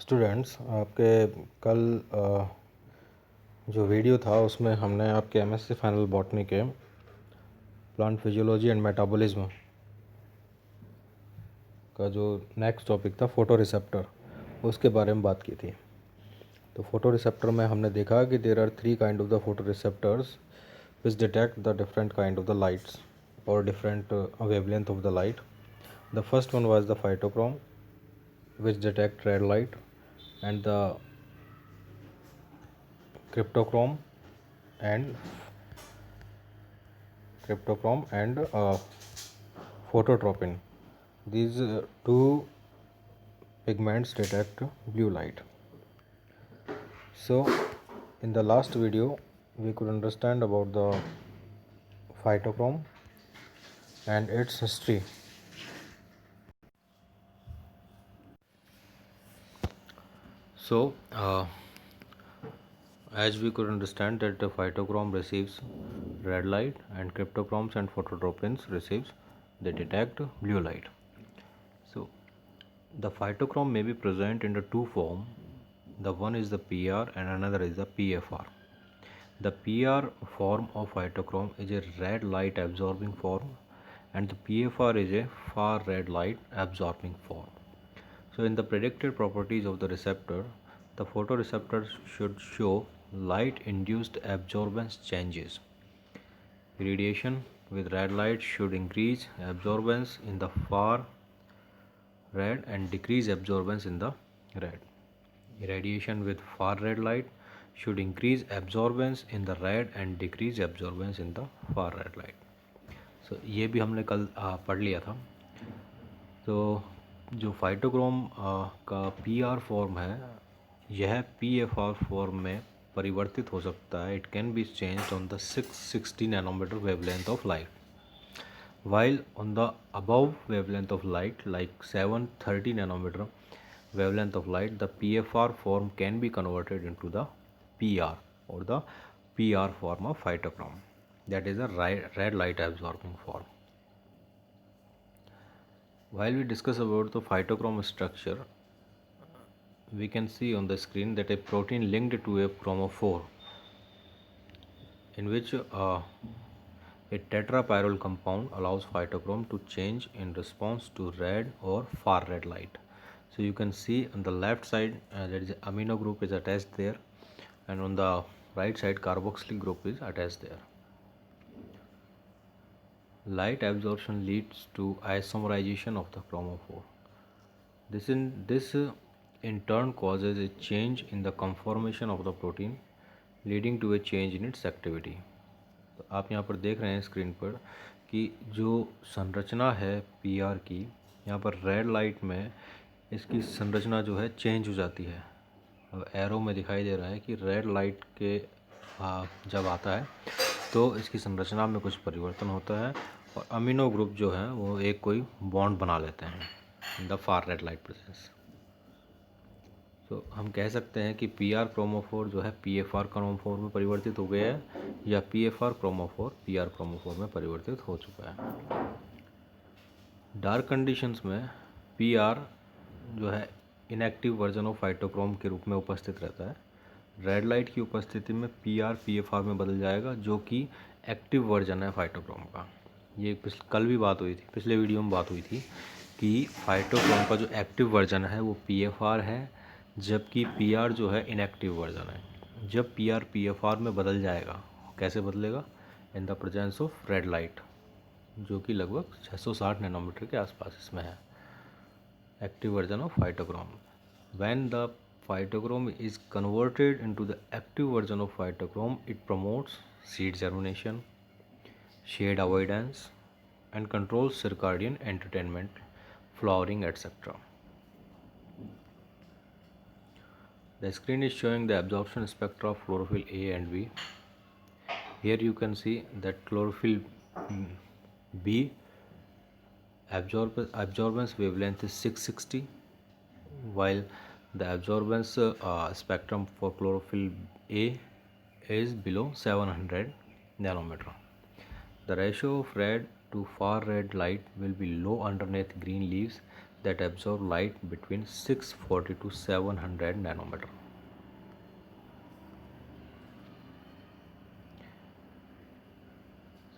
Students, आपके कल जो वीडियो था उसमें हमने आपके एमएससी फाइनल बॉटनी के प्लांट फिजियोलॉजी एंड मेटाबॉलिज्म का जो नेक्स्ट टॉपिक था फोटो रिसेप्टर, उसके बारे में बात की थी। तो फोटो रिसेप्टर में हमने देखा कि there are 3 kind of the photo receptors which detect the different kind of the lights और different wavelength of the light. The first one was the phytochrome which detect red light, and the cryptochrome and phototropin. These two pigments detect blue light. So in the last video we could understand about the phytochrome and its history. So as we could understand that the phytochrome receives red light and cryptochromes and phototropins they detect blue light. So the phytochrome may be present in the two form. The one is the PR and another is the PFR. The PR form of phytochrome is a red light absorbing form and the PFR is a far red light absorbing form. So in the predicted properties of the receptor, the photoreceptor should show light induced absorbance changes. Irradiation with red light should increase absorbance in the far red and decrease absorbance in the red. Irradiation with far red light should increase absorbance in the red and decrease absorbance in the far red light. So ये भी हमने कल पढ़ लिया था। तो जो phytochrome का पीआर फॉर्म है, यह पीएफआर फॉर्म में परिवर्तित हो सकता है। It can be changed on the 660 nanometre wavelength of light, while on the above wavelength of light like 730 nanometer wavelength of light, the PFR form can be converted into the PR or the PR form of phytochrome, that is a red light absorbing form. While we discuss about the phytochrome structure, we can see on the screen that a protein linked to a chromophore in which a tetrapyrrole compound allows phytochrome to change in response to red or far red light. So you can see on the left side there is amino group is attached there, and on the right side carboxylic group is attached there. Light absorption leads to isomerization of the chromophore. This in turn causes a change in the conformation of the protein, leading to a change in its activity. तो आप यहाँ पर देख रहे हैं screen पर कि जो संरचना है पीआर की, यहाँ पर रेड लाइट में इसकी संरचना जो है चेंज हो जाती है। अब एरो में दिखाई दे रहा है कि रेड लाइट के जब आता है तो इसकी संरचना में कुछ परिवर्तन होता है और अमीनो ग्रुप जो है वो एक कोई बॉन्ड बना लेते हैं in the far red light presence. तो हम कह सकते हैं कि पीआर क्रोमोफोर जो है पीएफआर क्रोमोफोर में परिवर्तित हो गया है, या पीएफआर क्रोमोफोर पीआर क्रोमोफोर में परिवर्तित हो चुका है। डार्क कंडीशंस में पीआर जो है इनएक्टिव वर्जन ऑफ फाइटोक्रोम के रूप में उपस्थित रहता है। रेड लाइट की उपस्थिति में पीआर पीएफआर में बदल जाएगा, जो कि एक्टिव वर्जन है फाइटोक्रोम का। ये कल भी बात हुई थी, पिछले वीडियो में बात हुई थी कि फाइटोक्रोम का जो एक्टिव वर्जन है वो पीएफआर है, जबकि पीआर जो है इनएक्टिव वर्जन है। जब पीआर पीएफआर में बदल जाएगा, कैसे बदलेगा? In the presence of red light, जो कि लगभग 660 नैनोमीटर के आसपास इसमें है। Active version of phytochrome. When the phytochrome is converted into the active version of phytochrome, it promotes seed germination, shade avoidance, and controls circadian entertainment, flowering, etc. The screen is showing the absorption spectra of chlorophyll A and B. Here you can see that chlorophyll B absorbance wavelength is 660, while the absorbance spectrum for chlorophyll A is below 700 nanometer. The ratio of red to far red light will be low underneath green leaves that absorb light between 640 to 700 nanometer.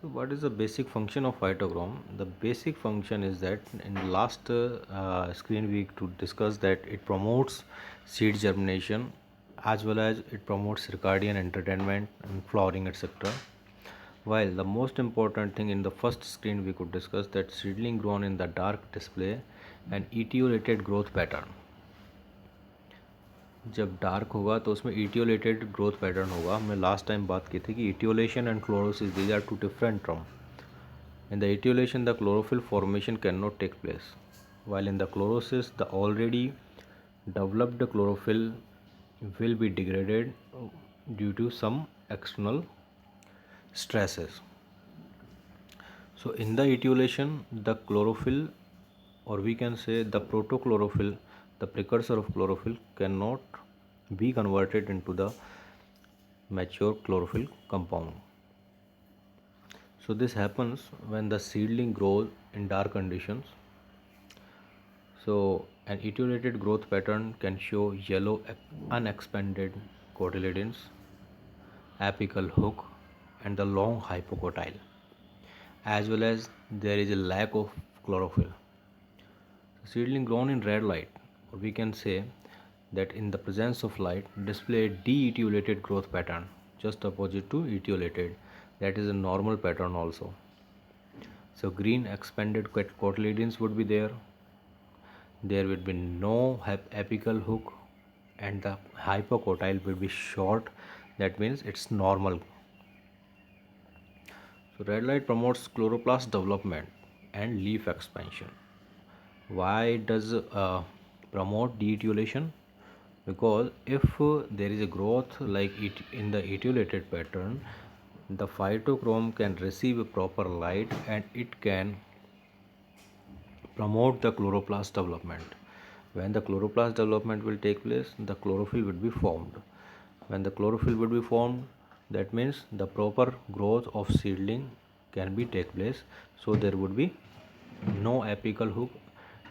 So what is the basic function of phytochrome? The basic function is that in the last screen we to discuss that it promotes seed germination as well as it promotes circadian entertainment and flowering, etc. While the most important thing in the first screen we could discuss that seedling grown in the dark display an etiolated growth pattern. जब dark होगा तो उसमें etiolated growth pattern होगा. हमने last time बात की थी कि etiolation and chlorosis these are two different terms. In the etiolation the chlorophyll formation cannot take place, while in the chlorosis the already developed chlorophyll will be degraded due to some external stresses. So in the etiolation the chlorophyll, or we can say the protochlorophyll, the precursor of chlorophyll, cannot be converted into the mature chlorophyll compound. So this happens when the seedling grows in dark conditions. So an etiolated growth pattern can show yellow unexpanded cotyledons, apical hook and the long hypocotyle, as well as there is a lack of chlorophyll. Seedling grown in red light, or we can say that in the presence of light display a de-etiolated growth pattern just opposite to etiolated, that is a normal pattern also. So green expanded cotyledons would be there. There would be no apical hook and the hypocotyle will be short, that means it's normal. So red light promotes chloroplast development and leaf expansion. Why does promote detiolation? Because if there is a growth like it in the etiolated pattern, the phytochrome can receive a proper light and it can promote the chloroplast development. When the chloroplast development will take place, the chlorophyll will be formed. When the chlorophyll will be formed, that means the proper growth of seedling can be take place. So there would be no apical hook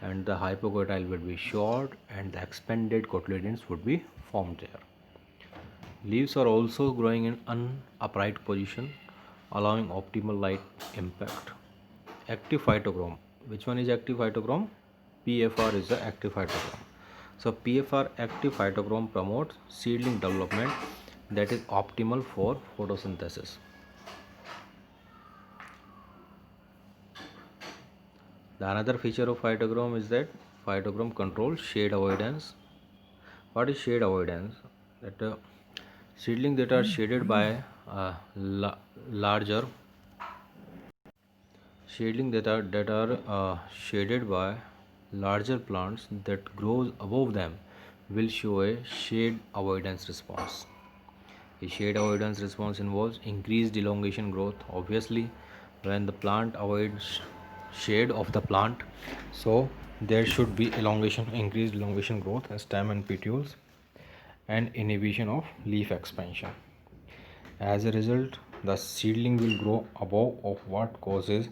and the hypocotyle will be short and the expanded cotyledons would be formed there. Leaves are also growing in upright position, allowing optimal light impact. Active phytochrome. Which one is active phytochrome? PFR is the active phytochrome. So PFR active phytochrome promotes seedling development that is optimal for photosynthesis. The another feature of phytochrome is that phytochrome controls shade avoidance. What is shade avoidance? That seedlings that are shaded by larger shaded by larger plants that grows above them will show a shade avoidance response. A shade avoidance response involves increased elongation growth. Obviously, when the plant avoids shade of the plant, so there should be increased elongation growth as stem and petioles, and inhibition of leaf expansion. As a result, the seedling will grow above of what causes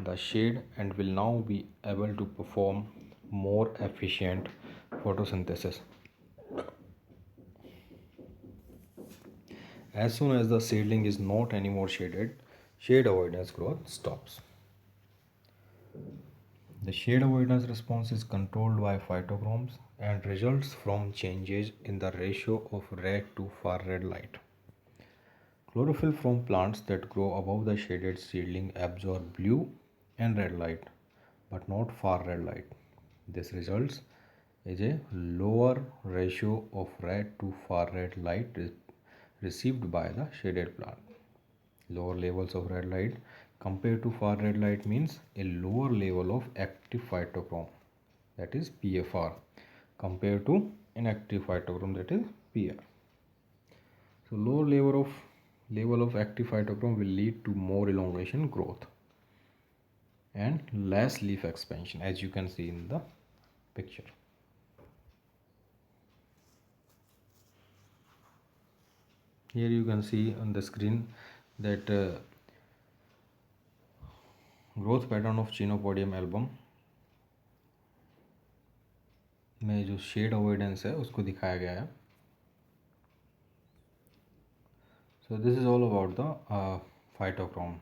the shade and will now be able to perform more efficient photosynthesis. As soon as the seedling is not anymore shaded, shade avoidance growth stops. The shade avoidance response is controlled by phytochromes and results from changes in the ratio of red to far red light. Chlorophyll from plants that grow above the shaded seedling absorb blue and red light, but not far red light. This results is a lower ratio of red to far red light received by the shaded plant. Lower levels of red light compared to far red light means a lower level of active phytochrome, that is PFR, compared to inactive phytochrome, that is PR. So lower level of active phytochrome will lead to more elongation growth and less leaf expansion, as you can see in the picture. Here you can see on the screen that growth pattern of Chenopodium album. में जो shade avoidance है उसको दिखाया गया है. So this is all about the phytochrome.